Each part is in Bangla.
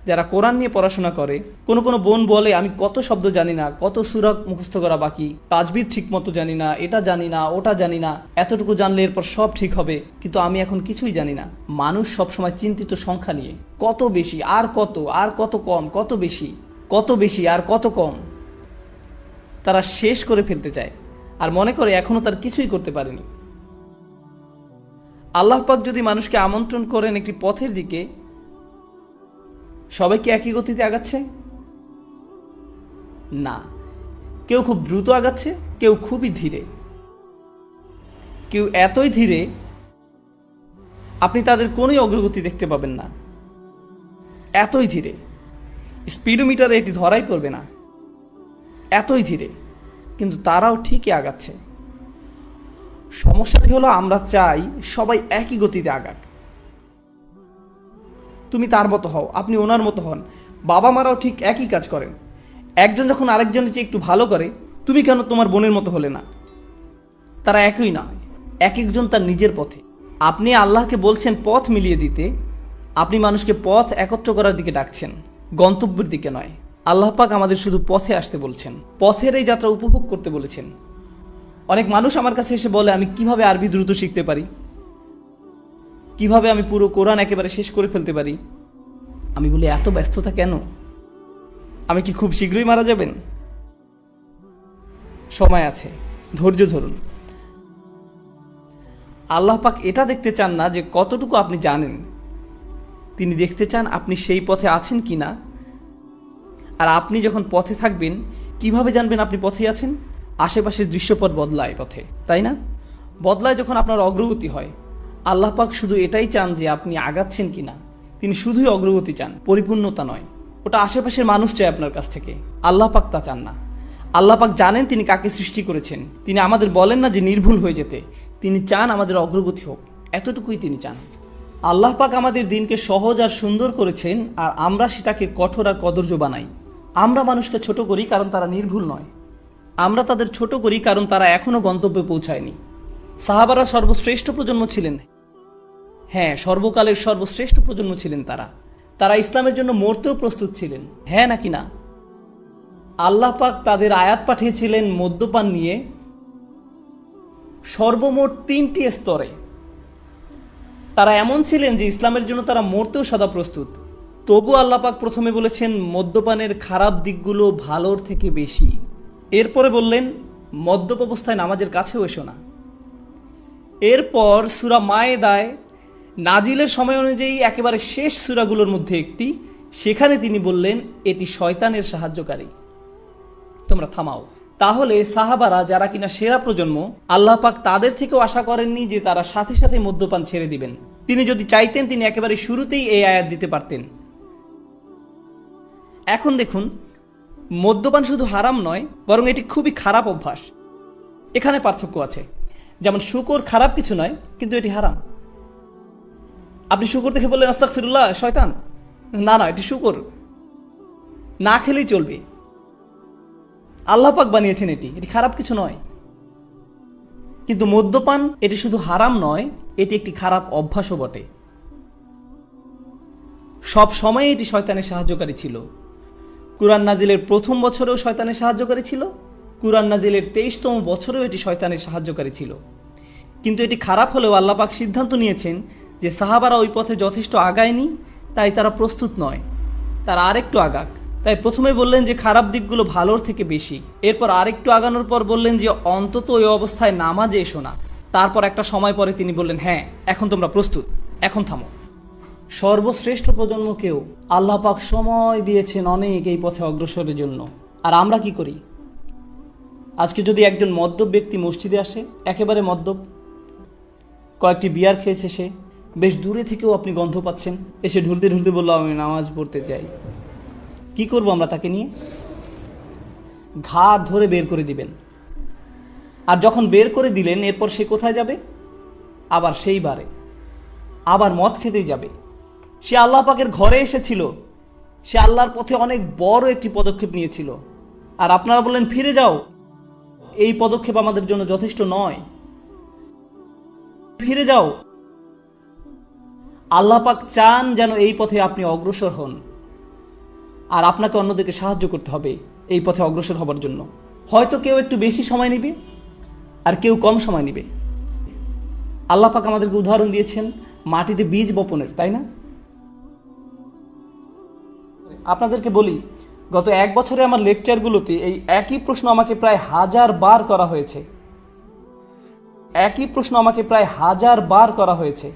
যারা কোরআন নিয়ে পড়াশোনা করে, কোনো বোন বলে আমি কত শব্দ জানি না, কত সূরা মুখস্থ করা বাকি, তাজবিদ ঠিক মতো জানি না, এটা জানি না, ওটা জানি না, এতটুকু জানলে এরপর সব ঠিক হবে, কিন্তু আমি এখন কিছুই জানি না। মানুষ সবসময় চিন্তিত সংখ্যা নিয়ে, কত বেশি আর কত, আর কত কম, কত বেশি, কত বেশি আর কত কম। তারা শেষ করে ফেলতে চায় আর মনে করে এখনো তার কিছুই করতে পারেনি। আল্লাহ পাক যদি মানুষকে আমন্ত্রণ করেন একটি পথের দিকে, সবাই কি একই গতিতে আগাচ্ছে? না, কেউ খুব দ্রুত আগাচ্ছে, কেউ খুবই ধীরে, কেউ এতই ধীরে আপনি তাদের কোনোই অগ্রগতি দেখতে পাবেন না। এতই ধীরে, স্পিডোমিটারে এটি ধরাই পড়বে না, এতই ধীরে, কিন্তু তারাও ঠিকই আগাচ্ছে। সমস্যাটি হলো আমরা চাই সবাই একই গতিতে আগাক। তুমি তার মতো হও, আপনি ওনার মতো হন। বাবা মারাও ঠিক একই কাজ করেন। একজন যখন আরেকজনের চেয়ে একটু ভালো করে, তুমি কেন তোমার বোনের মতো হলে না? তারা একই নয়, এক একজন তার নিজের পথে। আপনি আল্লাহকে বলছেন পথ মিলিয়ে দিতে, আপনি মানুষকে পথ একত্র করার দিকে ডাকছেন, গন্তব্যের দিকে নয়। আল্লাহ পাক আমাদের শুধু পথে আসতে বলছেন, পথের এই যাত্রা উপভোগ করতে বলেছেন। অনেক মানুষ আমার কাছে এসে বলে আমি কিভাবে আরবি দ্রুত শিখতে পারি, কিভাবে আমি পুরো কোরআন একেবারে শেষ করে ফেলতে পারি। আমি বলি এত ব্যস্ততা কেন? আমি কি খুব শীঘ্রই মারা যাবেন? সময় আছে, ধৈর্য ধরুন। আল্লাহ পাক এটা দেখতে চান না যে কতটুকু আপনি জানেন, তিনি দেখতে চান আপনি সেই পথে আছেন কিনা। আর আপনি যখন পথে থাকবেন, কিভাবে জানবেন আপনি পথে আছেন? আশেপাশের দৃশ্যপট বদলায় পথে, তাই না? বদলায় যখন আপনার অগ্রগতি হয়। আল্লাহ পাক শুধু এটাই চান যে আপনি আগাচ্ছেন কিনা। তিনি শুধুই অগ্রগতি চান, পরিপূর্ণতা নয়। ওটা আশেপাশের মানুষ চায় আপনার কাছ থেকে, আল্লাহ পাক তা চান না। আল্লাহ পাক জানেন তিনি কাকে সৃষ্টি করেছেন। তিনি আমাদের বলেন না যে নির্ভুল হয়ে যেতে, তিনি চান আমাদের অগ্রগতি হোক, এতটুকুই তিনি চান। আল্লাহ পাক আমাদের দিনকে সহজ আর সুন্দর করেছেন, আর আমরা সেটাকে কঠোর আর কদর্য বানাই। আমরা মানুষকে ছোট করি কারণ তারা নির্ভুল নয়, আমরা তাদের ছোট করি কারণ তারা এখনো গন্তব্যে পৌঁছায়নি। সাহাবারা সর্বশ্রেষ্ঠ প্রজন্ম ছিলেন, হ্যাঁ, সর্বকালের সর্বশ্রেষ্ঠ প্রজন্ম ছিলেন তারা। তারা ইসলামের জন্য মরতেও প্রস্তুত ছিলেন, হ্যাঁ নাকি না? আল্লাহ পাক তাদের আয়াত পাঠিয়েছিলেন মদ্যপান নিয়ে সর্বমোট 3টি স্তরে। তারা এমন ছিলেন যে ইসলামের জন্য তারা মরতেও সদা প্রস্তুত। তবু আল্লাহ পাক প্রথমে বলেছেন মদ্যপানের খারাপ দিকগুলো ভালোর থেকে বেশি। এরপরে বললেন মদ্যপ অবস্থায় নামাজের কাছেও এসো না। এরপর সূরা মায়েদায় নাজিলের সময় অনুযায়ী একেবারে শেষ সূরাগুলোর মধ্যে একটি, সেখানে তিনি বললেন এটি শয়তানের সাহায্যকারী, তোমরা থামাও। তাহলে সাহাবারা যারা কিনা সেরা প্রজন্ম, আল্লাহ পাক তাদের থেকেও আশা করেননি যে তারা সাথে সাথে মদ্যপান ছেড়ে দিবেন। তিনি যদি চাইতেন তিনি একেবারে শুরুতেই এই আয়াত দিতে পারতেন। এখন দেখুন, মদ্যপান শুধু হারাম নয়, বরং এটি খুবই খারাপ অভ্যাস। এখানে পার্থক্য আছে। যেমন শুকর খারাপ কিছু নয়, কিন্তু এটি হারাম। আপনি শুকর দেখে বললেন আস্তাগফিরুল্লাহ, শয়তান। না না, এটি শুকর, না খেলেই চলবে। আল্লাহ পাক বানিয়েছেন এটি খারাপ কিছু নয়। কিন্তু মদ্যপান এটি শুধু হারাম নয়, এটি একটি খারাপ অভ্যাসও বটে। সব সময় এটি শয়তানের সাহায্যকারী ছিল। কুরআন নাজিলের প্রথম বছরেও শয়তানের সাহায্যকারী ছিল, কুরআন নাজিলের 23তম বছরেও এটি শয়তানের সাহায্যকারী ছিল। কিন্তু এটি খারাপ হলেও আল্লাহ পাক সিদ্ধান্ত নিয়েছেন যে সাহাবারা ওই পথে যথেষ্ট আগায়নি, তাই তারা প্রস্তুত নয়, তারা আরেকটু আগাক। তাই প্রথমে বললেন যে খারাপ দিকগুলো ভালোর থেকে বেশি। এরপর আরেকটু আগানোর পর বললেন যে অন্তত ওই অবস্থায় নামাজে এসো না। তারপর একটা সময় পরে তিনি বললেন হ্যাঁ, এখন তোমরা প্রস্তুত, এখন থামো। সর্বশ্রেষ্ঠ প্রজন্মকেও আল্লাহ পাক সময় দিয়েছেন অনেক এই পথে অগ্রসরের জন্য। আর আমরা কি করি? আজকে যদি একজন মদ্যপ ব্যক্তি মসজিদে আসে, একেবারে মদ্যপ, কয়েকটি বিয়ার খেয়েছে সে, বেশ দূরে থেকেও আপনি গন্ধ পাচ্ছেন, এসে ঢুলতে ঢুলতে বললো আমি নামাজ পড়তে চাই। কি করবো আমরা তাকে নিয়ে? ঘাড় ধরে বের করে দিবেন। আর যখন বের করে দিলেন, এরপর সে কোথায় যাবে? আবার সেই বারে আবার মদ খেতেই যাবে। সে আল্লাহ পাকের ঘরে এসেছিল, সে আল্লাহর পথে অনেক বড় একটি পদক্ষেপ নিয়েছিল, আর আপনারা বললেন ফিরে যাও। এই পদক্ষেপ আমাদের জন্য যথেষ্ট নয়, ফিরে যাও। আল্লাহ পাক চান যেন এই পথে আপনি অগ্রসর হন। আর আপনাকে অন্যদেরকে সাহায্য করতে হবে এই পথে অগ্রসর হবার জন্য। হয়তো কেউ একটু বেশি সময় নেবে আর কেউ কম সময় নেবে। আল্লাহ পাক আমাদেরকে উদাহরণ দিয়েছেন মাটিতে বীজ বপনের, তাই না? আপনাদেরকে বলি, গত 1 বছরে আমার লেকচারগুলোতে এই একই প্রশ্ন আমাকে প্রায় 1000 বার করা হয়েছে। একই প্রশ্ন আমাকে প্রায় 1000 বার করা হয়েছে।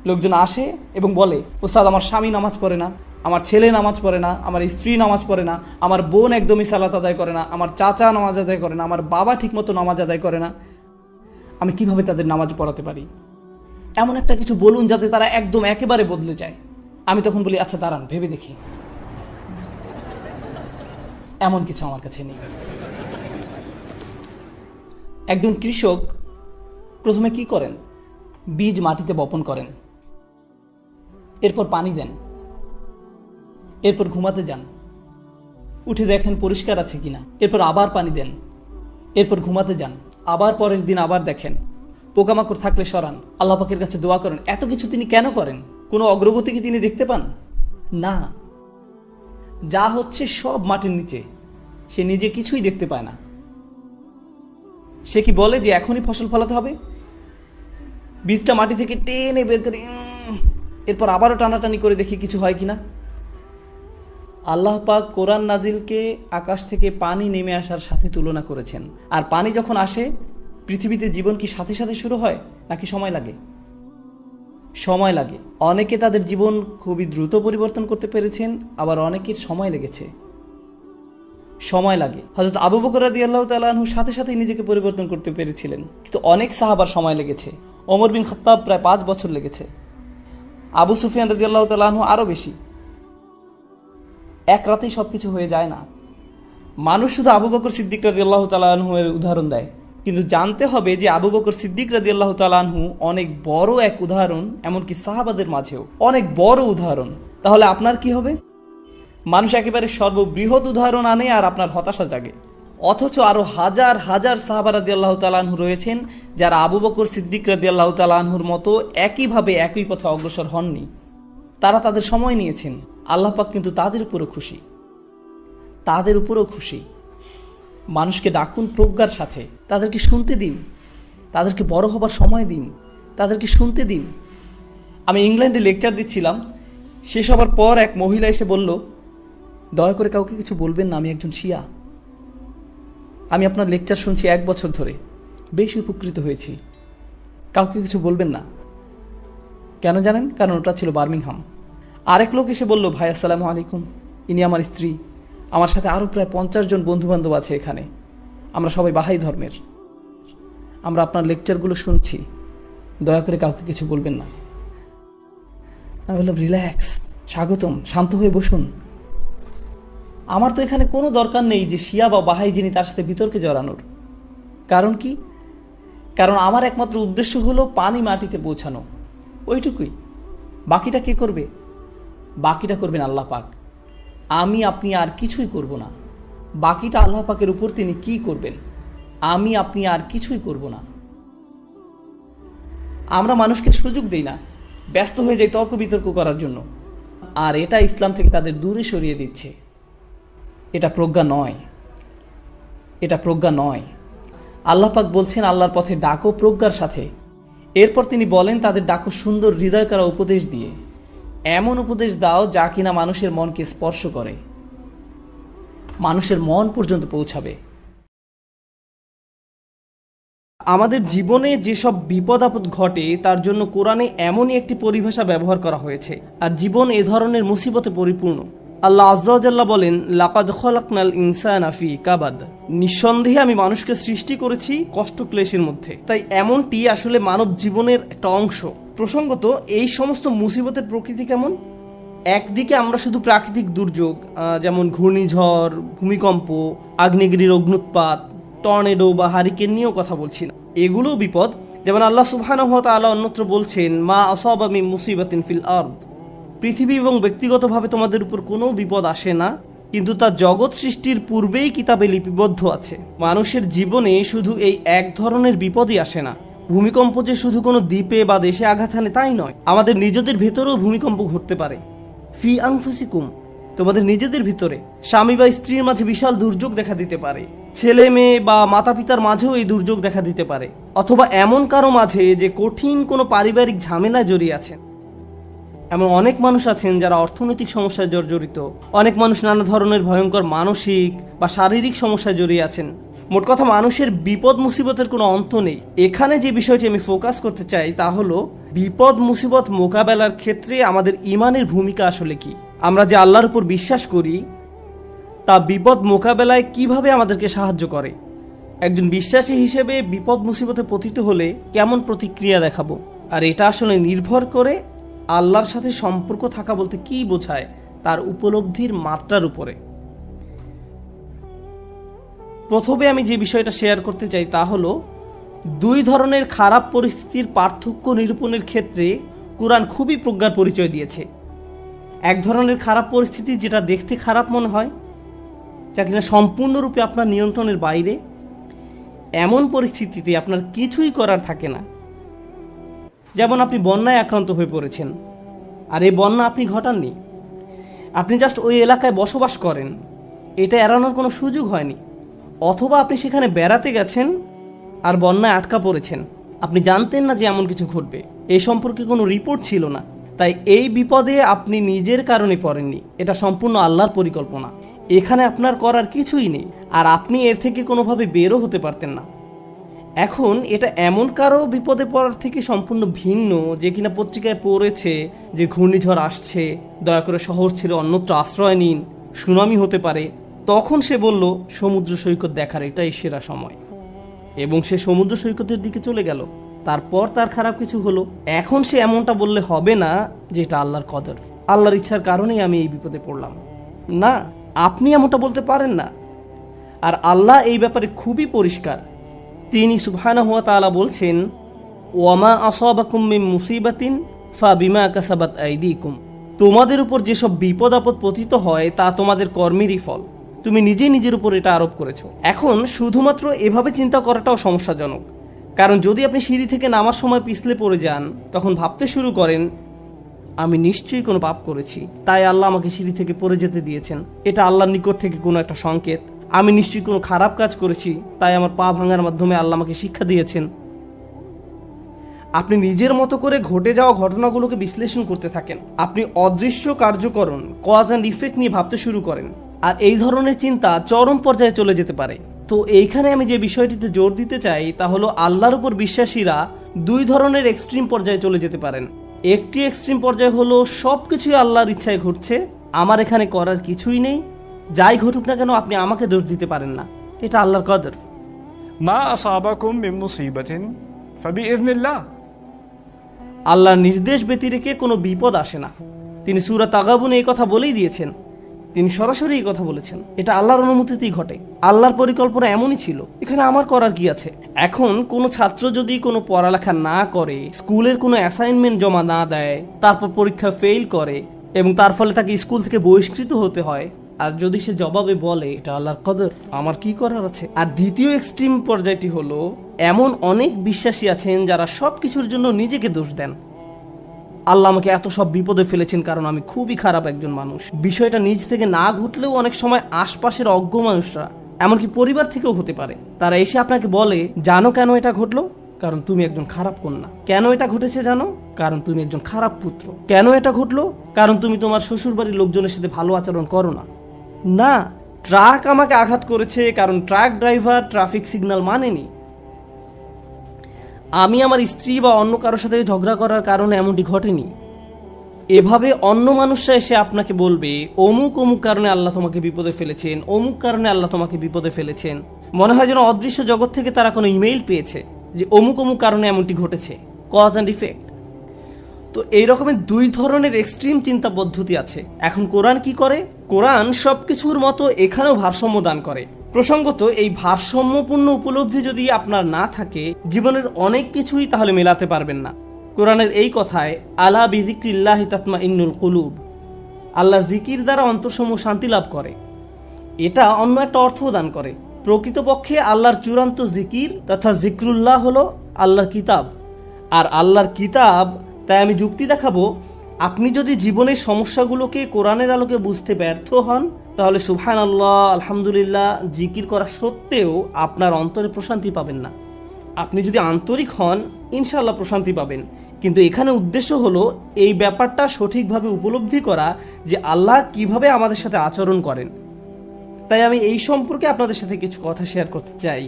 লোকজন আসে এবং বলে, ওস্তাদ আমার স্বামী নামাজ পড়ে না, আমার ছেলে নামাজ পড়ে না, আমার স্ত্রী নামাজ পড়ে না, আমার বোন একদমই সালাত আদায় করে না, আমার চাচা নামাজ আদায় করে না, আমার বাবা ঠিকমতো নামাজ আদায় করে না, আমি কিভাবে তাদের নামাজ পড়াতে পারি? এমন একটা কিছু বলুন যাতে তারা একদম একেবারে বদলে যায়। আমি তখন বলি, আচ্ছা দাঁড়ান, ভেবে দেখি। এমন কিছু আমার কাছে নেই। একজন কৃষক প্রথমে কি করেন? বীজ মাটিতে বপন করেন, এরপর পানি দেন, এরপর ঘুমাতে যান, উঠে দেখেন পরিষ্কার আছে কিনা, এরপর আবার পানি দেন, এরপর ঘুমাতে যান, আবার পরের দিন আবার দেখেন, পোকামাকড় থাকলে সরান, আল্লাহ পাকের কাছে দোয়া করেন। এত কিছু তিনি কেন করেন? কোনো অগ্রগতি কি তিনি দেখতে পান? না, যা হচ্ছে সব মাটির নিচে, সে নিজে কিছুই দেখতে পায় না। সে কি বলে যে এখনই ফসল ফলাতে হবে? বীজটা মাটি থেকে টেনে বের করে এরপর আবারও টানাটানি করে দেখি কিছু হয় কিনা। আল্লাহ পাক কোরআন নাজিলকে আকাশ থেকে পানি নেমে আসার সাথে তুলনা করেছেন। আর পানি যখন আসে, পৃথিবীতে জীবন কি সাথে সাথে শুরু হয় নাকি সময় লাগে? সময় লাগে। অনেকে তাদের জীবন খুবই দ্রুত পরিবর্তন করতে পেরেছেন, আবার অনেকের সময় লেগেছে। সময় লাগে। হযরত আবু বকর রাদিয়াল্লাহু তাআলা আনহু সাথে সাথেই নিজেকে পরিবর্তন করতে পেরেছিলেন, কিন্তু অনেক সাহাবার সময় লেগেছে। ওমর বিন খাত্তাব প্রায় 5 বছর লেগেছে। আবু সুফিয়ান রাদিয়াল্লাহু তাআলা আনহু আরো বেশি। এক রাতেই সবকিছু হয়ে যায় না। মানুষ শুধু আবু বকর সিদ্দিক রাদিয়াল্লাহু তাআলা আনহু এর উদাহরণ দেয়, কিন্তু জানতে হবে যে আবু বকর সিদ্দিক রাদিয়াল্লাহু তাআলা আনহু অনেক বড় এক উদাহরণ, এমনকি সাহাবাদের মাঝেও অনেক বড় উদাহরণ। তাহলে আপনার কি হবে? মানুষ একেবারে সর্ববৃহৎ উদাহরণ আনে আর আপনার হতাশা জাগে। অথচ আরো হাজার হাজার সাহাবা রাদিয়াল্লাহু তাআলা আনহু রয়েছেন যারা আবু বকর সিদ্দিক রাদিয়াল্লাহু তাআলা আনহুর মতো একইভাবে একই পথে অগ্রসর হননি। তারা তাদের সময় নিয়েছেন। আল্লাহ পাক কিন্তু তাদের উপরও খুশি, তাদের উপরও খুশি। মানুষকে ডাকুন প্রজ্ঞার সাথে, তাদেরকে শুনতে দিন, তাদেরকে বড় হবার সময় দিন, তাদেরকে শুনতে দিন। আমি ইংল্যান্ডে লেকচার দিচ্ছিলাম, শেষ হবার পর এক মহিলা এসে বলল, দয়া করে কাউকে কিছু বলবেন না, আমি একজন শিয়া। আমি আপনার লেকচার শুনছি 1 বছর ধরে, বেশ উপকৃত হয়েছি, কাউকে কিছু বলবেন না। কেন জানেন? কারণ ওটা ছিল বার্মিংহাম। আরেক লোক এসে বলল, ভাই আসসালামু আলাইকুম, ইনি আমার স্ত্রী, আমার সাথে আরও প্রায় 50 জন বন্ধুবান্ধব আছে এখানে, আমরা সবাই বাহাই ধর্মের, আমরা আপনার লেকচারগুলো শুনছি, দয়া করে কাউকে কিছু বলবেন না। আমি বললাম, রিল্যাক্স, স্বাগতম, শান্ত হয়ে বসুন। আমার তো এখানে কোনো দরকার নেই যে শিয়া বা বাহাই যিনি তার সাথে বিতর্কে জড়ানোর। কারণ কি? কারণ আমার একমাত্র উদ্দেশ্য হলো পানি মাটিতে পৌঁছানো, ওইটুকুই। বাকিটা কে করবে? বাকিটা করবেন আল্লাহ পাক। আমি আপনি আর কিছুই করব না। বাকিটা আল্লাহ পাকের উপর তিনি কি করবেন, আমি আপনি আর কিছুই করব না। আমরা মানুষকে সুযোগ দেই না, ব্যস্ত হয়ে যাই তর্ক বিতর্ক করার জন্য, আর এটা ইসলাম থেকে তাদের দূরে সরিয়ে দিচ্ছে। এটা প্রজ্ঞা নয়, এটা প্রজ্ঞা নয়। আল্লাহ পাক বলছেন, আল্লাহর পথে ডাকো প্রজ্ঞার সাথে। এরপর তিনি বলেন, তাদের ডাকো সুন্দর হৃদয় করা উপদেশ দিয়ে। এমন উপদেশ দাও যা কিনা মানুষের মনকে স্পর্শ করে, মানুষের মন পর্যন্ত পৌঁছাবে। আমাদের জীবনে যেসব বিপদ আপদ ঘটে তার জন্য কোরআনে এমনই একটি পরিভাষা ব্যবহার করা হয়েছে, আর জীবন এ ধরনের মুসিবতে পরিপূর্ণ। আল্লাহ আজ্জা ওয়া জাল্লা বলেন, লাকাদ খলাকনাল ইনসানা ফি কাবাদ, নিঃসন্দেহে আমি মানুষকে সৃষ্টি করেছি কষ্ট ক্লেশের মধ্যে। তাই এমনটি আসলে মানব জীবনের একটা অংশ। প্রসঙ্গত, এই সমস্ত মুসিবতের প্রকৃতি কেমন? একদিকে আমরা শুধু প্রাকৃতিক দুর্যোগ যেমন ঘূর্ণিঝড়, ভূমিকম্প, আগ্নেয়গিরির অগ্নুৎপাত, টর্নেডো বা হারিকেন নিয়েও কথা বলছি না, এগুলোও বিপদ। যেমন আল্লাহ সুবহানাহু ওয়া তাআলা অন্যত্র বলছেন, মা আসাবা মিন মুসিবাতিন ফিল আরদ, পৃথিবী এবং ব্যক্তিগতভাবে তোমাদের উপর কোনো বিপদ আসে না, কিন্তু তা জগৎ সৃষ্টির পূর্বেই কিতাবে লিপিবদ্ধ আছে। মানুষের জীবনে শুধু এই এক ধরনের বিপদই আসে না। ভূমিকম্প যে শুধু কোনো দ্বীপে বা দেশে আঘাত হানে তাই নয়, আমাদের নিজেদের ভেতরেও ভূমিকম্প ঘটতে পারে। ফি আনফুসিকুম, তোমাদের নিজেদের ভিতরে স্বামী বা স্ত্রীর মাঝে বিশাল দুর্যোগ দেখা দিতে পারে, ছেলে মেয়ে বা মাতা পিতার মাঝেও এই দুর্যোগ দেখা দিতে পারে, অথবা এমন কারো মাঝে যে কঠিন কোনো পারিবারিক ঝামেলায় জড়িয়ে আছেন। এমন অনেক মানুষ আছেন যারা অর্থনৈতিক সমস্যায় জর্জরিত, অনেক মানুষ নানা ধরনের ভয়ঙ্কর মানসিক বা শারীরিক সমস্যায় জড়িয়ে আছেন। মোট কথা, মানুষের বিপদ মুসিবতের কোনো অন্ত নেই। এখানে যে বিষয়টি আমি ফোকাস করতে চাই তা হলো বিপদ মুসিবত মোকাবেলার ক্ষেত্রে আমাদের ইমানের ভূমিকা আসলে কি। আমরা যে আল্লাহর উপর বিশ্বাস করি তা বিপদ মোকাবেলায় কিভাবে আমাদেরকে সাহায্য করে। একজন বিশ্বাসী হিসেবে বিপদ মুসিবতে পতিত হলে কেমন প্রতিক্রিয়া দেখাবো, আর এটা আসলে নির্ভর করে আল্লাহর সাথে সম্পর্ক থাকা বলতে কি বোঝায় তার উপলব্ধির মাত্রার উপরে। প্রথমে আমি যে বিষয়টা শেয়ার করতে চাই তা হলো দুই ধরনের খারাপ পরিস্থিতির পার্থক্য নিরূপণের ক্ষেত্রে কোরআন খুবই প্রজ্ঞার পরিচয় দিয়েছে। এক ধরনের খারাপ পরিস্থিতি যেটা দেখতে খারাপ মনে হয়, যা কিনা সম্পূর্ণরূপে আপনার নিয়ন্ত্রণের বাইরে, এমন পরিস্থিতিতে আপনার কিছুই করার থাকে না। যেমন আপনি বন্যায় আক্রান্ত হয়ে পড়েছেন, আর এই বন্যা আপনি ঘটাননি, আপনি জাস্ট ওই এলাকায় বসবাস করেন, এটা এড়ানোর কোনো সুযোগ হয়নি। অথবা আপনি সেখানে বেড়াতে গেছেন আর বন্যায় আটকা পড়েছেন, আপনি জানতেন না যে এমন কিছু ঘটবে, এই সম্পর্কে কোনো রিপোর্ট ছিল না, তাই এই বিপদে আপনি নিজের কারণে পড়েননি, এটা সম্পূর্ণ আল্লাহর পরিকল্পনা। এখানে আপনার করার কিছুই নেই, আর আপনি এর থেকে কোনোভাবে বেরও হতে পারতেন না। এখন এটা এমন কারো বিপদে পড়ার থেকে সম্পূর্ণ ভিন্ন যে কিনা পত্রিকায় পড়েছে যে ঘূর্ণিঝড় আসছে, দয়া করে শহর ছেড়ে অন্যত্র আশ্রয় নিন, সুনামি হতে পারে। তখন সে বলল সমুদ্র সৈকত দেখার এটাই সেরা সময়, এবং সে সমুদ্র সৈকতের দিকে চলে গেল। তারপর তার খারাপ কিছু হলো। এখন সে এমনটা বললে হবে না যে এটা আল্লাহর কদর, আল্লাহর ইচ্ছার কারণেই আমি এই বিপদে পড়লাম। না, আপনি এমনটা বলতে পারেন না। আর আল্লাহ এই ব্যাপারে খুবই পরিষ্কার। তিনি সুবহানাহু ওয়া তাআলা বলছেন, ওয়ামা আসাবাকুম মিন মুসিবাতিন ফাবিমা কাসাবাত আইদিকুম। তোমাদের উপর যেসব বিপদ আপদ পতিত হয় তা তোমাদের কর্মেরই ফল, তুমি নিজেই নিজের উপর এটা আরোপ করেছো। এখন শুধুমাত্র এভাবে চিন্তা করাটাও সমস্যাজনক, কারণ যদি আপনি সিঁড়ি থেকে নামার সময় পিছলে পড়ে যান, তখন ভাবতে শুরু করেন আমি নিশ্চয়ই কোনো পাপ করেছি, তাই আল্লাহ আমাকে সিঁড়ি থেকে পড়ে যেতে দিয়েছেন, এটা আল্লাহর নিকট থেকে কোনো একটা সংকেত। আমি নিশ্চয়ই কোনো খারাপ কাজ করেছি, তাই আমার পা ভাঙার মাধ্যমে আল্লাহ আমাকে শিক্ষা দিয়েছেন। আপনি নিজের মতো করে ঘটে যাওয়া ঘটনাগুলোকে বিশ্লেষণ করতে থাকেন, আপনি অদৃশ্য কার্যকরণ কজ অ্যান্ড ইফেক্ট নিয়ে ভাবতে শুরু করেন, আর এই ধরনের চিন্তা চরম পর্যায়ে চলে যেতে পারে। তো এইখানে আমি যে বিষয়টিতে জোর দিতে চাই তা হলো আল্লাহর উপর বিশ্বাসীরা দুই ধরনের এক্সট্রিম পর্যায়ে চলে যেতে পারেন। একটি এক্সট্রিম পর্যায়ে হলো সব কিছুই আল্লাহর ইচ্ছায় ঘটছে, আমার এখানে করার কিছুই নেই, যাই ঘটুক না কেন আপনি আমাকে দোষ দিতে পারেন না, এটা আল্লাহর কদর। মা আসাবাকুম মিন মুসিবাতিন ফাবিইذনিল্লাহ। আল্লাহর নির্দেশ ব্যতিরেকে কোনো বিপদ আসে না। তিনি সূরা তাগাবুনে এই কথা বলেই দিয়েছেন, তিনি সরাসরি এই কথা বলেছেন, এটা আল্লাহর অনুমতিতেই ঘটে, আল্লাহর পরিকল্পনা এমনই ছিল, এখানে আমার করার কি আছে। এখন কোনো ছাত্র যদি কোনো পড়ালেখা না করে, স্কুলের কোনো অ্যাসাইনমেন্ট জমা না দেয়, তারপর পরীক্ষা ফেল করে এবং তার ফলে তাকে স্কুল থেকে বহিষ্কৃত হতে হয়, আর যদি সে জবাবে বলে এটা আল্লাহর কদর, আমার কি করার আছে। আর দ্বিতীয় এক্সট্রিম পর্যায়টি হলো এমন অনেক বিশ্বাসী আছেন যারা সব কিছুর জন্য নিজেকে দোষ দেন। আল্লাহ আমাকে এত সব বিপদে ফেলেছেন কারণ আমি খুবই খারাপ একজন মানুষ। বিষয়টা নিজ থেকে না ঘটলেও অনেক সময় আশপাশের অজ্ঞ মানুষরা, এমনকি পরিবার থেকেও হতে পারে, তারা এসে আপনাকে বলে জানো কেন এটা ঘটলো, কারণ তুমি একজন খারাপ কন্যা। কেন এটা ঘটেছে জানো, কারণ তুমি একজন খারাপ পুত্র। কেন এটা ঘটলো, কারণ তুমি তোমার শ্বশুরবাড়ির লোকজনের সাথে ভালো আচরণ করো না। না, ট্রাক আমাকে আঘাত করেছে কারণ ট্রাক ড্রাইভার ট্রাফিক সিগন্যাল মানেনি। আমি আমার স্ত্রী বা অন্য কারোর সাথে ঝগড়া করার কারণে এমনটি ঘটেনি। এভাবে অন্য মানুষরা এসে আপনাকে বলবে অমুক অমুক কারণে আল্লাহ তোমাকে বিপদে ফেলেছেন, অমুক কারণে আল্লাহ তোমাকে বিপদে ফেলেছেন। মনে হয় যেন অদৃশ্য জগৎ থেকে তারা কোনো ইমেইল পেয়েছে যে অমুক অমুক কারণে এমনটি ঘটেছে, কজ অ্যান্ড ইফেক্ট। তো এই রকমের দুই ধরনের এক্সট্রিম চিন্তা পদ্ধতি আছে। এখন কোরআন কি করে? কোরআন সবকিছুর মতো এখানেও ভারসাম্য দান করে। প্রসঙ্গত এই ভারসাম্যপূর্ণ উপলব্ধি যদি আপনার না থাকে, জীবনের অনেক কিছুই তাহলে মেলাতে পারবেন না। কোরআনের এই কথায় আলা বিযিকরিল্লাহি তাতমাইন্নুল কুলুব, আল্লাহর জিকির দ্বারা অন্তরসমূহ শান্তি লাভ করে, এটা অন্য একটা অর্থ দান করে। প্রকৃতপক্ষে আল্লাহর চূড়ান্ত জিকির তথা জিক্রুল্লাহ হলো আল্লাহর কিতাব। আর আল্লাহর কিতাব, তাই আমি যুক্তি দেখাবো, আপনি যদি জীবনের সমস্যাগুলোকে কোরআনের আলোকে বুঝতে ব্যর্থ হন, তাহলে সুবহানাল্লাহ, আলহামদুলিল্লাহ জিকির করা সত্ত্বেও আপনার অন্তরে প্রশান্তি পাবেন না। আপনি যদি আন্তরিক হন, ইনশাআল্লাহ প্রশান্তি পাবেন। কিন্তু এখানে উদ্দেশ্য হলো এই ব্যাপারটা সঠিকভাবে উপলব্ধি করা যে আল্লাহ কিভাবে আমাদের সাথে আচরণ করেন। তাই আমি এই সম্পর্কে আপনাদের সাথে কিছু কথা শেয়ার করতে চাই।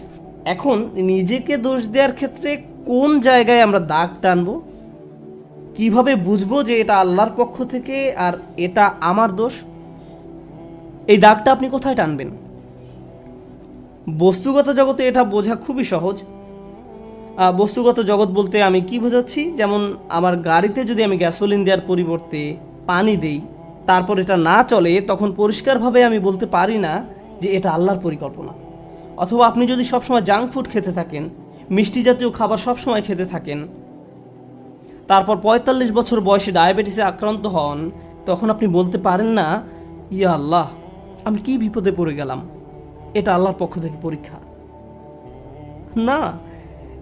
এখন নিজেকে দোষ দেওয়ার ক্ষেত্রে কোন জায়গায় আমরা দাগ টানবো, কিভাবে বুঝবো যে এটা আল্লাহর পক্ষ থেকে আর এটা আমার দোষ? এই দাগটা আপনি কোথায় টানবেন? বস্তুগত জগতে এটা বোঝা খুবই সহজ। বস্তুগত জগৎ বলতে আমি কি বোঝাচ্ছি, যেমন আমার গাড়িতে যদি আমি গ্যাসোলিন দেওয়ার পরিবর্তে পানি দেই, তারপর এটা না চলে, তখন পরিষ্কারভাবে আমি বলতে পারি না যে এটা আল্লাহর পরিকল্পনা। অথবা আপনি যদি সবসময় জাঙ্ক ফুড খেতে থাকেন, মিষ্টি জাতীয় খাবার সবসময় খেতে থাকেন, তারপর ৪৫ বছর বয়সে ডায়াবেটিসে আক্রান্ত হন, তখন আপনি বলতে পারেন না, ইয়া আল্লাহ, আমি কি বিপদে পড়ে গেলাম, এটা আল্লাহর পক্ষ থেকে পরীক্ষা। না,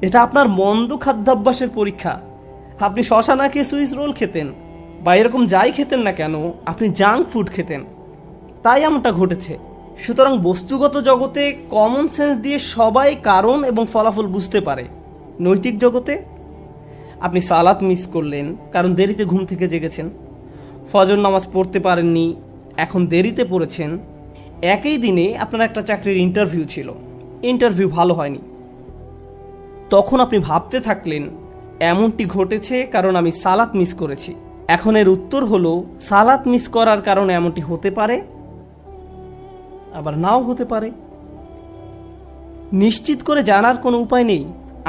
এটা আপনার মন্দ খাদ্যাভ্যাসের পরীক্ষা। আপনি শশা না খেয়ে সুইস রোল খেতেন, বা এরকম যাই খেতেন না কেন, আপনি জাঙ্ক ফুড খেতেন, তাই এমনটা ঘটেছে। সুতরাং বস্তুগত জগতে কমন সেন্স দিয়ে সবাই কারণ এবং ফলাফল বুঝতে পারে। নৈতিক জগতে আপনি সালাত মিস করলেন কারণ দেরিতে ঘুম থেকে জেগেছেন, ফজর নামাজ পড়তে পারেননি, এখন দেরিতে পড়েছেন। একই দিনে আপনার একটা চাকরির ইন্টারভিউ ছিল, ইন্টারভিউ ভালো হয়নি, তখন আপনি ভাবতে থাকলেন এমনটি ঘটেছে কারণ আমি সালাত মিস করেছি। এখন এর উত্তর হলো, সালাত মিস করার কারণে এমনটি হতে পারে, আবার নাও হতে পারে। নিশ্চিত করে জানার কোনো উপায় নেই।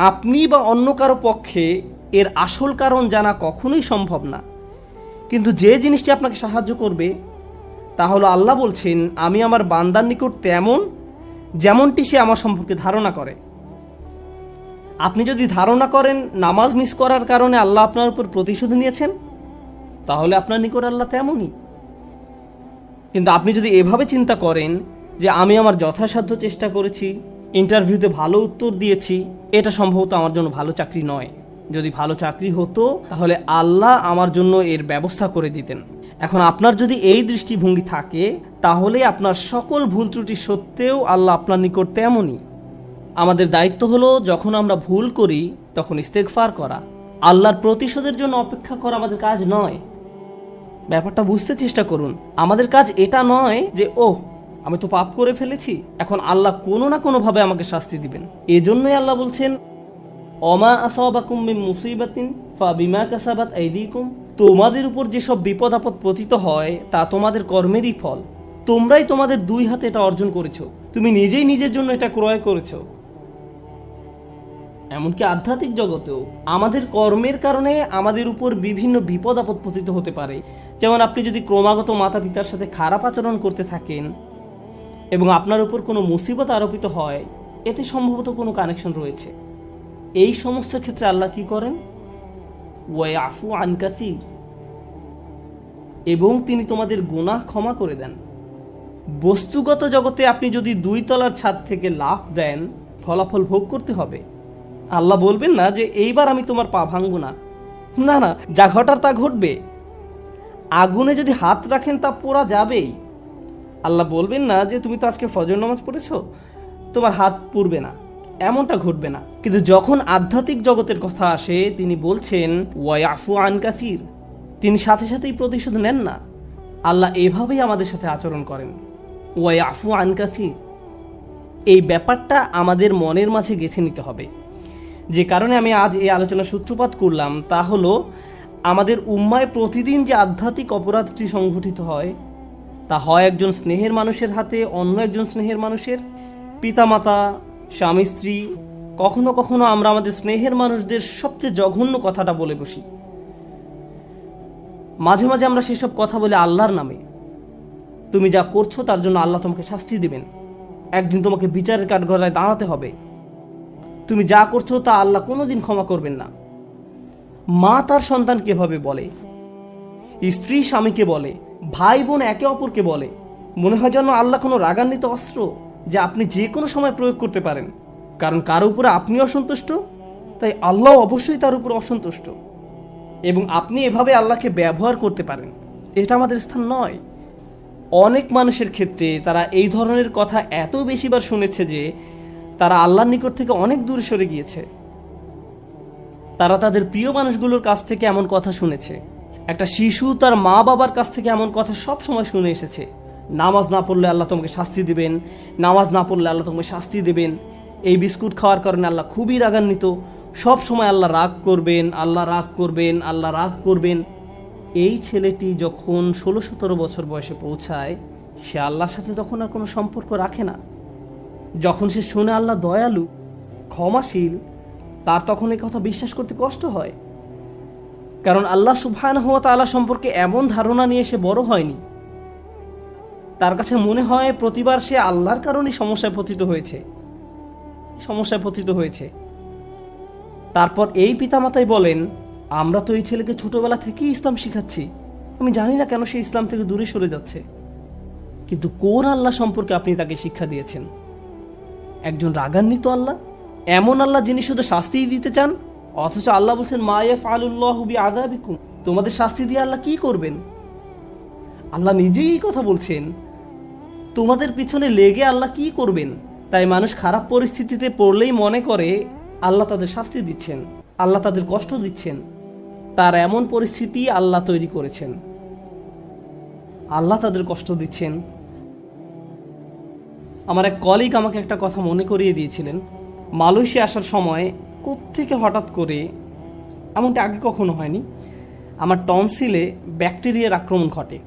আপনি বা অন্য কারো পক্ষে এর আসল কারণ জানা কখনোই সম্ভব না। কিন্তু যে জিনিসটি আপনাকে সাহায্য করবে তা হলো, আল্লাহ বলছেন, আমি আমার বান্দার নিকট তেমন যেমনটি সে আমার সম্পর্কে ধারণা করে। আপনি যদি ধারণা করেন নামাজ মিস করার কারণে আল্লাহ আপনার উপর প্রতিশোধ নিয়েছেন, তাহলে আপনার নিকট আল্লাহ তেমনই। কিন্তু আপনি যদি এভাবে চিন্তা করেন যে আমি আমার যথাসাধ্য চেষ্টা করেছি, ইন্টারভিউতে ভালো উত্তর দিয়েছি, এটা সম্ভবত আমার জন্য ভালো চাকরি নয়, যদি ভালো চাকরি হতো তাহলে আল্লাহ আমার জন্য এর ব্যবস্থা করে দিতেন। এখন আপনার যদি এই দৃষ্টিভঙ্গি থাকে, তাহলে আপনার সকল ভুল ত্রুটি সত্ত্বেও আল্লাহ আপনার নিকট তেমনই। আমাদের দায়িত্ব হলো যখন আমরা ভুল করি তখন ইস্তেগফার করা। আল্লাহর প্রতিশোধের জন্য অপেক্ষা করা আমাদের কাজ নয়। ব্যাপারটা বুঝতে চেষ্টা করুন। আমাদের কাজ এটা নয় যে আমি তো পাপ করে ফেলেছি, এখন আল্লাহ কোনো না কোনোভাবে আমাকে শাস্তি দিবেন। এজন্যই আল্লাহ বলছেন, অমা আসাবাকুম মিন মুসিবাতিন ফাবিমা কাসাবাত আইদিকুম, তোমাদের উপর যেসব বিপদ আপদ পতিত হয় তা তোমাদের কর্মেরই ফল। তোমরাই তোমাদের দুই হাতে এটা অর্জন করেছো, তুমি নিজেই নিজের জন্য এটা ক্রয় করেছো। এমনকি আধ্যাত্মিক জগতেও আমাদের কর্মের কারণে আমাদের উপর বিভিন্ন বিপদ আপদ পতিত হতে পারে। যেমন আপনি যদি ক্রমাগত মাতা পিতার সাথে খারাপ আচরণ করতে থাকেন এবং আপনার উপর কোনো মুসিবত আরোপিত হয়, এতে সম্ভবত কোনো কানেকশন রয়েছে। এই সমস্ত ক্ষেত্রে আল্লাহ কি করেন? ওয়ায়াফু আন কাসীর, এবং তিনি তোমাদের গুনাহ ক্ষমা করে দেন। বস্তুগত জগতে আপনি যদি 2 তলার ছাদ থেকে লাফ দেন, ফলাফল ভোগ করতে হবে। আল্লাহ বলবেন না যে এইবার আমি তোমার পা ভাঙবো না, না না, যা ঘটার তা ঘটবে। আগুনে যদি হাত রাখেন তা পোড়া যাবেই। আল্লাহ বলবেন না যে তুমি তো আজকে ফজর নামাজ পড়েছো, তোমার হাত পুড়বে না, এমনটা ঘটবে না। কিন্তু যখন আধ্যাত্মিক জগতের কথা আসে, তিনি বলছেন ওয়ায়াফু আন কাসীর, তিনি সাথে সাথেই প্রতিশোধ নেন না। আল্লাহ এভাবেই আমাদের সাথে আচরণ করেন, ওয়ায়াফু আন কাসীর। এই ব্যাপারটা আমাদের মনের মাঝে গেঁথে নিতে হবে। যে কারণে আমি আজ এই আলোচনা সূত্রপাত করলাম তা হলো, আমাদের উম্মায় প্রতিদিন যে আধ্যাত্মিক অপরাধটি সংঘটিত হয়, তা হয় একজন স্নেহের মানুষের হাতে অন্য একজন স্নেহের মানুষের, পিতামাতা, স্বামী স্ত্রী। কখনো কখনো আমরা আমাদের স্নেহের মানুষদের সবচেয়ে জঘন্য কথাটা বলে বসি। মাঝে মাঝে আমরা সেসব কথা বলে আল্লাহর নামে। তুমি যা করছো তার জন্য আল্লাহ তোমাকে শাস্তি দেবেন, একদিন তোমাকে বিচারের কাঠগড়ায় দাঁড়াতে হবে। তুমি যা করছো তা আল্লাহ কোনোদিন ক্ষমা করবেন না। মা তার সন্তানকে এভাবে বলে, স্ত্রী স্বামীকে বলে, ভাই বোন একে অপরকে বলে। মনে হয় যেন আল্লাহ কোনো রাগান্বিত অস্ত্র যা আপনি যে কোনো সময় প্রয়োগ করতে পারেন। কারণ কারো উপরে আপনি অসন্তুষ্ট, তাই আল্লাহ অবশ্যই তার উপর অসন্তুষ্ট। এবং আপনি এভাবে আল্লাহকে ব্যবহার করতে পারেন, এটা আমাদের স্থান নয়। অনেক মানুষের ক্ষেত্রে তারা এই ধরনের কথা এত বেশিবার শুনেছে যে তারা আল্লাহর নিকট থেকে অনেক দূরে সরে গিয়েছে। তারা তাদের প্রিয় মানুষগুলোর কাছ থেকে এমন কথা শুনেছে। একটা শিশু তার মা বাবার কাছ থেকে এমন কথা সব সময় শুনে এসেছে, নামাজ না পড়লে আল্লাহ তোমাকে শাস্তি দেবেন, নামাজ না পড়লে আল্লাহ তোমাকে শাস্তি দেবেন, এই বিস্কুট খাওয়ার কারণে আল্লাহ খুবই রাগান্বিত, সব সময় আল্লাহ রাগ করবেন, আল্লাহ রাগ করবেন, আল্লাহ রাগ করবেন। এই ছেলেটি যখন 16-17 বছর বয়সে পৌঁছায়, সে আল্লাহর সাথে তখন আর কোনো সম্পর্ক রাখে না। যখন সে শুনে আল্লাহ দয়ালু, ক্ষমাশীল, তার তখন এই কথা বিশ্বাস করতে কষ্ট হয়। কারণ আল্লাহ সুবহানাহু ওয়া তাআলা সম্পর্কে এমন ধারণা নিয়ে সে বড় হয়নি। তার কাছে মনে হয় প্রতিবার সে আল্লাহর কারণেই সমস্যায় পতিত হয়েছে। তারপর এই পিতামাতাই বলেন, আমরা তো এই ছেলেকে ছোটবেলা থেকেই ইসলাম শিখাচ্ছি, আমি জানি না কেন সে ইসলাম থেকে দূরে সরে যাচ্ছে। কিন্তু কোন আল্লাহ সম্পর্কে আপনি তাকে শিক্ষা দিয়েছেন? একজন রাগান্বিত আল্লাহ, এমন আল্লাহ যিনি শুধু শাস্তিই দিতে চান, অথচ আল্লাহ বলছেন মা ইয়াফআলুল্লাহু বিআযাবিকুম, তোমাদের শাস্তি দিয়ে আল্লাহ কি করবেন? আল্লাহ নিজেই এই কথা বলছেন, তোমাদের পিছনে লেগে আল্লাহ কি করবেন? তাই মানুষ খারাপ পরিস্থিতিতে পড়লেই মনে করে আল্লাহ তাদের শাস্তি দিচ্ছেন, আল্লাহ তাদের কষ্ট দিচ্ছেন। তার এমন পরিস্থিতি আল্লাহ তৈরি করেছেন, আল্লাহ তাদের কষ্ট দিচ্ছেন। আমার এক কলিগ আমাকে একটা কথা মনে করিয়ে দিয়েছিলেন। মালয়েশিয়া আসার সময় কোত্থেকে হঠাৎ করে, এমনটা আগে কখনো হয়নি, আমার টনসিলে ব্যাকটেরিয়ার আক্রমণ ঘটে।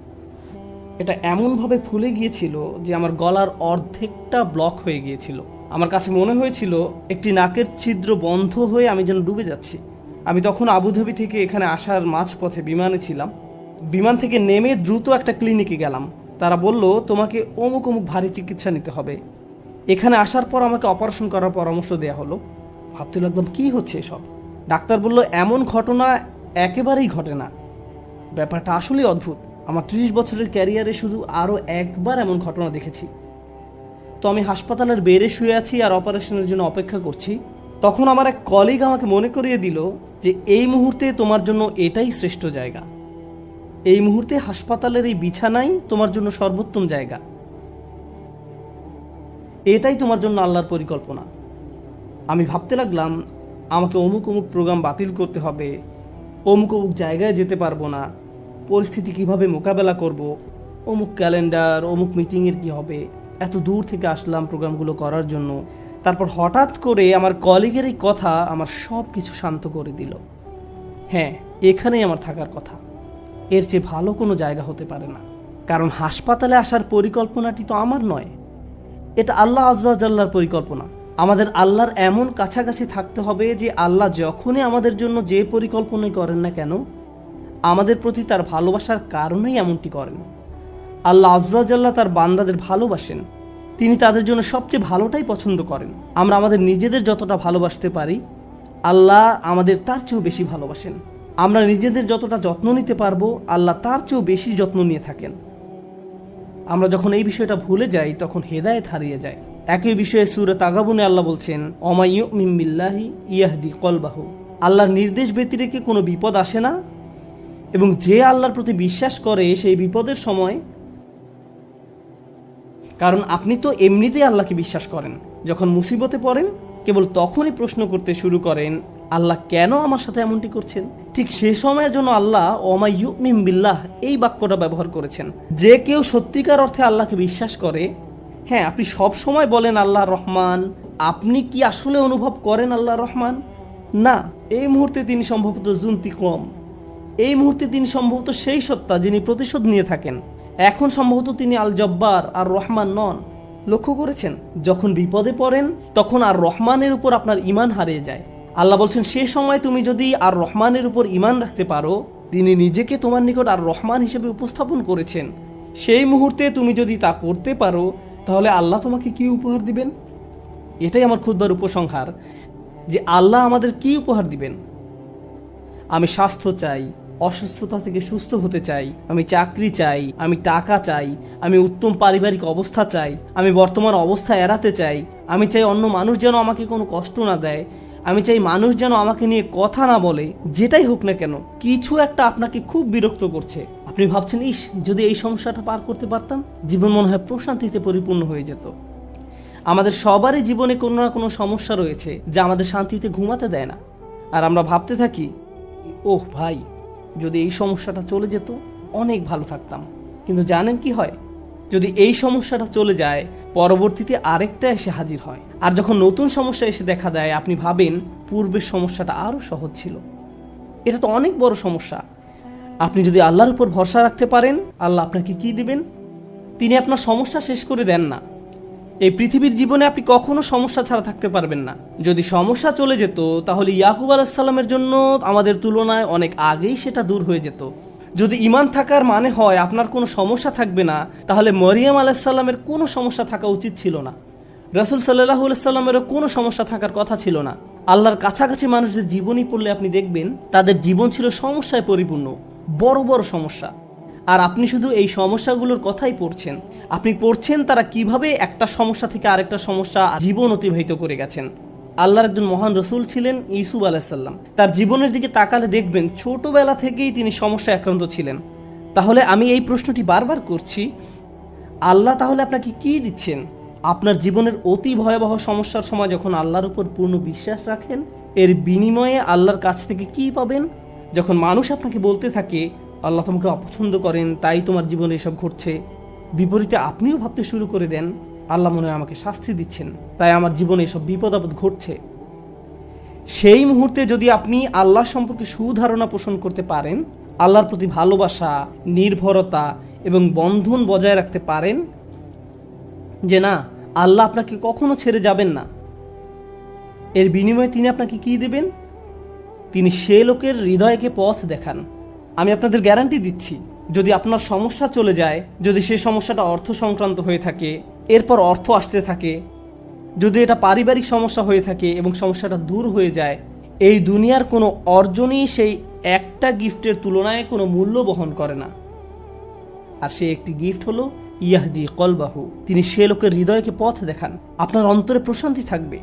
এটা এমনভাবে ফুলে গিয়েছিল যে আমার গলার অর্ধেকটা ব্লক হয়ে গিয়েছিল। আমার কাছে মনে হয়েছিল একটি নাকের ছিদ্র বন্ধ হয়ে আমি যেন ডুবে যাচ্ছি। আমি তখন আবুধাবি থেকে এখানে আসার মাঝপথে বিমানে ছিলাম। বিমান থেকে নেমে দ্রুত একটা ক্লিনিকে গেলাম। তারা বলল, তোমাকে অমুক অমুক ভারী চিকিৎসা নিতে হবে। এখানে আসার পর আমাকে অপারেশন করার পরামর্শ দেওয়া হলো। ভাবতে লাগলাম কি হচ্ছে এসব। ডাক্তার বলল, এমন ঘটনা একেবারেই ঘটে না। ব্যাপারটা আসলেই অদ্ভুত। আমার 30 বছরের ক্যারিয়ারে শুধু আরও একবার এমন ঘটনা দেখেছি। তো আমি হাসপাতালের বেডে শুয়ে আছি আর অপারেশনের জন্য অপেক্ষা করছি। তখন আমার এক কলিগ আমাকে মনে করিয়ে দিল যে এই মুহূর্তে তোমার জন্য এটাই শ্রেষ্ঠ জায়গা। এই মুহূর্তে হাসপাতালের এই বিছানাই তোমার জন্য সর্বোত্তম জায়গা। এটাই তোমার জন্য আল্লাহর পরিকল্পনা। আমি ভাবতে লাগলাম, আমাকে অমুক অমুক প্রোগ্রাম বাতিল করতে হবে, অমুক অমুক জায়গায় যেতে পারবো না, পরিস্থিতি কিভাবে মোকাবেলা করব, অমুক ক্যালেন্ডার, অমুক মিটিংয়ের কি হবে। এত দূর থেকে আসলাম প্রোগ্রামগুলো করার জন্য। তারপর হঠাৎ করে আমার কলিগের এই কথা আমার সব কিছু শান্ত করে দিল। হ্যাঁ, এখানেই আমার থাকার কথা, এর চেয়ে ভালো কোনো জায়গা হতে পারে না। কারণ হাসপাতালে আসার পরিকল্পনাটি তো আমার নয়, এটা আল্লাহ আজ্জা জাল্লার পরিকল্পনা। আমাদের আল্লাহর এমন কাছাকাছি থাকতে হবে যে আল্লাহ যখনই আমাদের জন্য যে পরিকল্পনাই করেন না কেন, আমাদের প্রতি তার ভালোবাসার কারণেই এমনটি করেন। আল্লাহ আজ্জা জাল্লাহ তার বান্দাদের ভালোবাসেন, তিনি তাদের জন্য সবচেয়ে ভালোটাই পছন্দ করেন। আমরা আমাদের নিজেদের যতটা ভালোবাসতে পারি, আল্লাহ আমাদের তার চেয়েও বেশি ভালোবাসেন। আমরা নিজেদের যতটা যত্ন নিতে পারবো, আল্লাহ তার চেয়েও বেশি যত্ন নিয়ে থাকেন। আমরা যখন এই বিষয়টা ভুলে যাই, তখন হেদায়েত হারিয়ে যায়। একই বিষয়ে সূরা তাগাবুনে আল্লাহ বলছেন, ওমা ইউমিন বিল্লাহি ইয়াহদি কলবাহু, আল্লাহর নির্দেশ ব্যতিরেকে কোনো বিপদ আসে না, এবং যে আল্লাহর প্রতি বিশ্বাস করে সেই বিপদের সময়, কারণ আপনি তো এমনিতেই আল্লাহকে বিশ্বাস করেন, যখন মুসিবতে পড়েন কেবল তখনই প্রশ্ন করতে শুরু করেন, আল্লাহ কেন আমার সাথে এমনটি করছেন। ঠিক সে সময়ের জন্য আল্লাহ ওমা ইউমিন বিল্লাহ এই বাক্যটা ব্যবহার করেছেন। যে কেউ সত্যিকার অর্থে আল্লাহকে বিশ্বাস করে, হ্যাঁ, আপনি সব সময় বলেন আল্লাহ রহমান, আপনি কি আসলে অনুভব করেন আল্লাহ রহমান? না, এই মুহূর্তে তিনি সম্ভবত জুনতিকম, এই মুহূর্তে তিনি সম্ভবত সেই সত্তা যিনি প্রতিশোধ নিয়ে থাকেন। এখন সম্ভবত তিনি আল জব্বার আর রহমান নন। লক্ষ্য করেছেন, যখন বিপদে পড়েন তখন আর রহমানের উপর আপনার ঈমান হারিয়ে যায়। আল্লাহ বলছেন, সে সময় তুমি যদি আর রহমানের উপর ঈমান রাখতে পারো, তিনি নিজেকে তোমার নিকট আর রহমান হিসেবে উপস্থাপন করেছেন, সেই মুহূর্তে তুমি যদি তা করতে পারো, তাহলে আল্লাহ তোমাকে কি উপহার দিবেন। এটাই আমার খুতবার উপসংহার, যে আল্লাহ আমাদের কি উপহার দিবেন। আমি স্বাস্থ্য চাই, অসুস্থতা থেকে সুস্থ হতে চাই, আমি চাকরি চাই, আমি টাকা চাই, আমি উত্তম পারিবারিক অবস্থা চাই, আমি বর্তমান অবস্থা এড়াতে চাই, আমি চাই অন্য মানুষ যেন আমাকে কোনো কষ্ট না দেয়, আমি চাই মানুষ যেন আমাকে নিয়ে কথা না বলে, যেটাই হোক না কেন কিছু একটা আপনাকে খুব বিরক্ত করছে। আপনি ভাবছেন, ইস যদি এই সমস্যাটা পার করতে পারতাম, জীবন মনে হয় প্রশান্তিতে পরিপূর্ণ হয়ে যেত। আমাদের সবারই জীবনে কোনো না কোনো সমস্যা রয়েছে যা আমাদের শান্তিতে ঘুমাতে দেয় না। আর আমরা ভাবতে থাকি, ওহ ভাই, যদি এই সমস্যাটা চলে যেত অনেক ভালো থাকতাম। কিন্তু জানেন কি হয়? যদি এই সমস্যাটা চলে যায়, পরবর্তীতে আরেকটা এসে হাজির হয়। আর যখন নতুন সমস্যা এসে দেখা দেয়, আপনি ভাবেন পূর্বের সমস্যাটা আরও সহজ ছিল। এটা তো অনেক বড় সমস্যা। আপনি যদি আল্লাহর উপর ভরসা রাখতে পারেন, আল্লাহ আপনাকে কি দিবেন? তিনি আপনার সমস্যা শেষ করে দেন না। এই পৃথিবীর জীবনে আপনি কখনো সমস্যা ছাড়া থাকতে পারবেন না। যদি সমস্যা চলে যেত, তাহলে ইয়াকুব আলাইহিস সালামের জন্য আমাদের তুলনায় অনেক আগেই সেটা দূর হয়ে যেত। যদি ঈমান থাকার মানে হয় আপনার কোনো সমস্যা থাকবে না, তাহলে মরিয়ম আলাইহিস সালামের কোনো সমস্যা থাকা উচিত ছিল না। রাসূল সাল্লাল্লাহু আলাইহি সাল্লামেরও কোনো সমস্যা থাকার কথা ছিল না। আল্লাহর কাছাকাছি মানুষদের জীবনী পড়লে আপনি দেখবেন তাদের জীবন ছিল সমস্যায় পরিপূর্ণ, বড় বড় সমস্যা। আর আপনি শুধু এই সমস্যাগুলোর কথাই পড়ছেন। আপনি পড়ছেন তারা কিভাবে একটা সমস্যা থেকে আরেকটা সমস্যা জীবন অতিবাহিত করে গেছেন। আল্লাহর একজন মহান রসুল ছিলেন ইউসুফ আলাইহিস সালাম। তার জীবনের দিকে তাকালে দেখবেন ছোটবেলা থেকেই তিনি সমস্যায় আক্রান্ত ছিলেন। তাহলে আমি এই প্রশ্নটি বারবার করছি, আল্লাহ তাহলে আপনাকে কি দিচ্ছেন? আপনার জীবনের অতি ভয়াবহ সমস্যার সময় যখন আল্লাহর উপর পূর্ণ বিশ্বাস রাখেন, এর বিনিময়ে আল্লাহর কাছ থেকে কি পাবেন? যখন মানুষ আপনাকে বলতে থাকে আল্লাহ তোমাকে অপছন্দ করেন, তাই তোমার জীবনে এসব ঘটছে, বিপরীতে আপনিও ভাবতে শুরু করে দেন আল্লাহ মনে হয় আমাকে শাস্তি দিচ্ছেন, তাই আমার জীবনে এসব বিপদ আপদ ঘটছে। সেই মুহূর্তে যদি আপনি আল্লাহ সম্পর্কে সুধারণা পোষণ করতে পারেন, আল্লাহর প্রতি ভালোবাসা, নির্ভরতা এবং বন্ধন বজায় রাখতে পারেন যে না, আল্লাহ আপনাকে কখনো ছেড়ে যাবেন না, এর বিনিময়ে তিনি আপনাকে কি দেবেন? তিনি সে লোকের হৃদয়কে পথ দেখান। আমি আপনাদের গ্যারান্টি দিচ্ছি, যদি আপনার সমস্যা চলে যায়, যদি সেই সমস্যাটা অর্থ সংক্রান্ত হয়ে থাকে, এরপর অর্থ আসতে থাকে, যদি এটা পারিবারিক সমস্যা হয়ে থাকে এবং সমস্যাটা দূর হয়ে যায়, এই দুনিয়ার কোনো অর্জনই সেই একটা গিফটের তুলনায় কোনো মূল্য বহন করে না। আর সেই একটি গিফট হলো ইয়াহদি কলবাহু। তিনি সে লোকের হৃদয়কে পথ দেখান। আপনার অন্তরে প্রশান্তি থাকবে।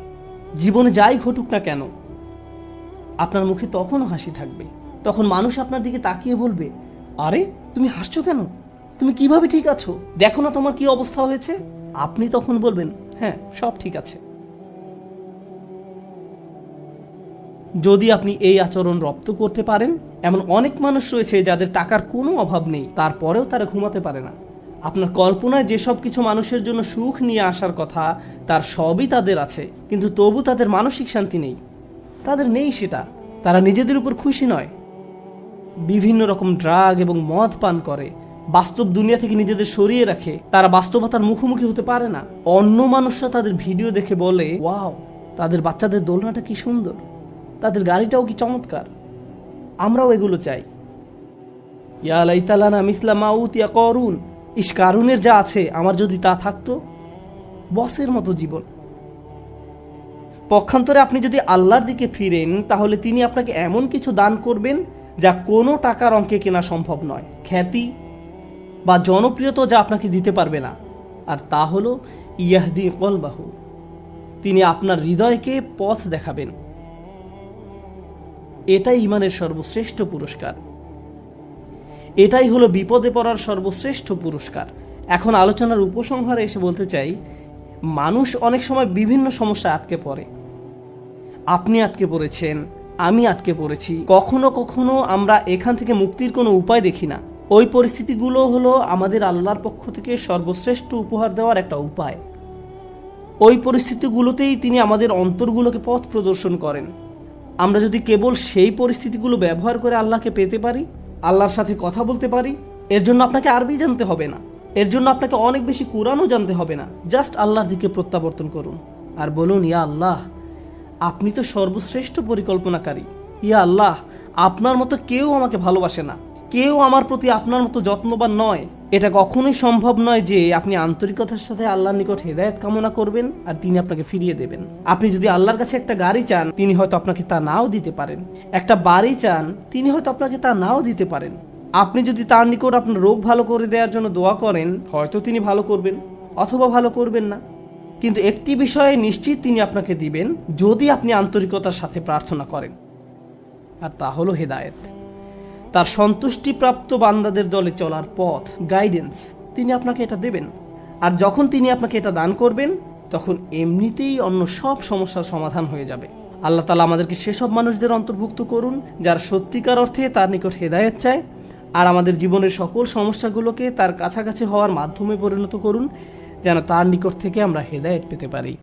জীবনে যাই ঘটুক না কেন, আপনার মুখে তখনও হাসি থাকবে। তখন মানুষ আপনার দিকে তাকিয়ে বলবে, আরে তুমি হাসছো কেন? তুমি কিভাবে ঠিক আছো? দেখো না তোমার কি অবস্থা হয়েছে। আপনি তখন বলবেন, হ্যাঁ সব ঠিক আছে। যদি আপনি এই আচরণ রপ্ত করতে পারেন, এমন অনেক মানুষ রয়েছে যাদের টাকার কোনো অভাব নেই, তারপরেও তারা ঘুমাতে পারে না। আপনার কল্পনায় যেসব কিছু মানুষের জন্য সুখ নিয়ে আসার কথা, তার সবই তাদের আছে, কিন্তু তবু তাদের মানসিক শান্তি নেই। তাদের নেই সেটা। তারা নিজেদের উপর খুশি নয়, বিভিন্ন রকম ড্রাগ এবং মদ পান করে, বাস্তব দুনিয়া থেকে নিজেদের সরিয়ে রাখে। তারা বাস্তবতার মুখোমুখি হতে পারে না। অন্য মানুষরা তাদের ভিডিও দেখে বলে, ওয়াও, তাদের বাচ্চাদের দোলনাটা কি সুন্দর, তাদের গাড়িটাও কি চমৎকার, আমরাও এগুলো চাই। ইয়া লাইতালানা মিসলা মা উতিয়া করুন, ইস কারুনের যা আছে আমার যদি তা থাকতো। বসের মতো জীবন। পক্ষান্তরে আপনি যদি আল্লাহর দিকে ফিরেন, তাহলে তিনি আপনাকে এমন কিছু দান করবেন যা কোনো টাকার অঙ্কে কেনা সম্ভব নয়। খ্যাতি বা জনপ্রিয়তা যা আপনাকে দিতে পারবে না। আর তা হলো ইয়াহদি কলবাহু। তিনি আপনার হৃদয়কে পথ দেখাবেন। এটাই ঈমানের সর্বশ্রেষ্ঠ পুরস্কার। এটাই হলো বিপদে পড়ার সর্বশ্রেষ্ঠ পুরস্কার। এখন আলোচনার উপসংহারে এসে বলতে চাই, মানুষ অনেক সময় বিভিন্ন সমস্যায় আটকে পড়ে। আপনি আটকে পড়েছেন, আমি আটকে পড়েছি। কখনো কখনো আমরা এখান থেকে মুক্তির কোনো উপায় দেখি না। ওই পরিস্থিতিগুলো হলো আমাদের আল্লাহর পক্ষ থেকে সর্বশ্রেষ্ঠ উপহার দেওয়ার একটা উপায়। ওই পরিস্থিতিগুলোতেই তিনি আমাদের অন্তরগুলোকে পথ প্রদর্শন করেন। আমরা যদি কেবল সেই পরিস্থিতিগুলো ব্যবহার করে আল্লাহকে পেতে পারি, আল্লাহর সাথে কথা বলতে পারি, এর জন্য আপনাকে আরবি জানতে হবে না, এর জন্য আপনাকে অনেক বেশি কোরআনও জানতে হবে না। জাস্ট আল্লাহর দিকে প্রত্যাবর্তন করুন আর বলুন, ইয়া আল্লাহ, আপনি তো সর্বশ্রেষ্ঠ পরিকল্পনাকারী। ইয়া আল্লাহ, আপনার মতো কেউ আমাকে ভালোবাসে না, কেউ আমার প্রতি আপনার মতো যত্নবান নয়। এটা কখনোই সম্ভব নয় যে আপনি আন্তরিকতার সাথে আল্লাহর নিকট হেদায়েত কামনা করবেন আর তিনি আপনাকে ফিরিয়ে দেবেন। আপনি যদি আল্লাহর কাছে একটা গাড়ি চান, তিনি হয়তো আপনাকে তা নাও দিতে পারেন। একটা বাড়ি চান, তিনি হয়তো আপনাকে তা নাও দিতে পারেন। আপনি যদি তার নিকট আপনার রোগ ভালো করে দেওয়ার জন্য দোয়া করেন, হয়তো তিনি ভালো করবেন অথবা ভালো করবেন না। কিন্তু একটি বিষয়ে নিশ্চিত তিনি আপনাকে দিবেন, যদি আপনি আন্তরিকতার সাথে প্রার্থনা করেন, আর তা হলো হেদায়েত। তার সন্তুষ্টিপ্রাপ্ত বান্দাদের দলে চলার পথ, গাইডেন্স, তিনি আপনাকে এটা দেবেন। আর যখন তিনি আপনাকে এটা দান করবেন, তখন এমনিতেই অন্য সব সমস্যার সমাধান হয়ে যাবে। আল্লাহ তাআলা আমাদেরকে সেসব মানুষদের অন্তর্ভুক্ত করুন যারা সত্যিকার অর্থে তার নিকট হেদায়েত চায়, আর আমাদের জীবনের সকল সমস্যাগুলোকে তার কাছাকাছি হওয়ার মাধ্যমে পরিণত করুন, যেন তার নিকট থেকে আমরা হেদায়েত পেতে পারি।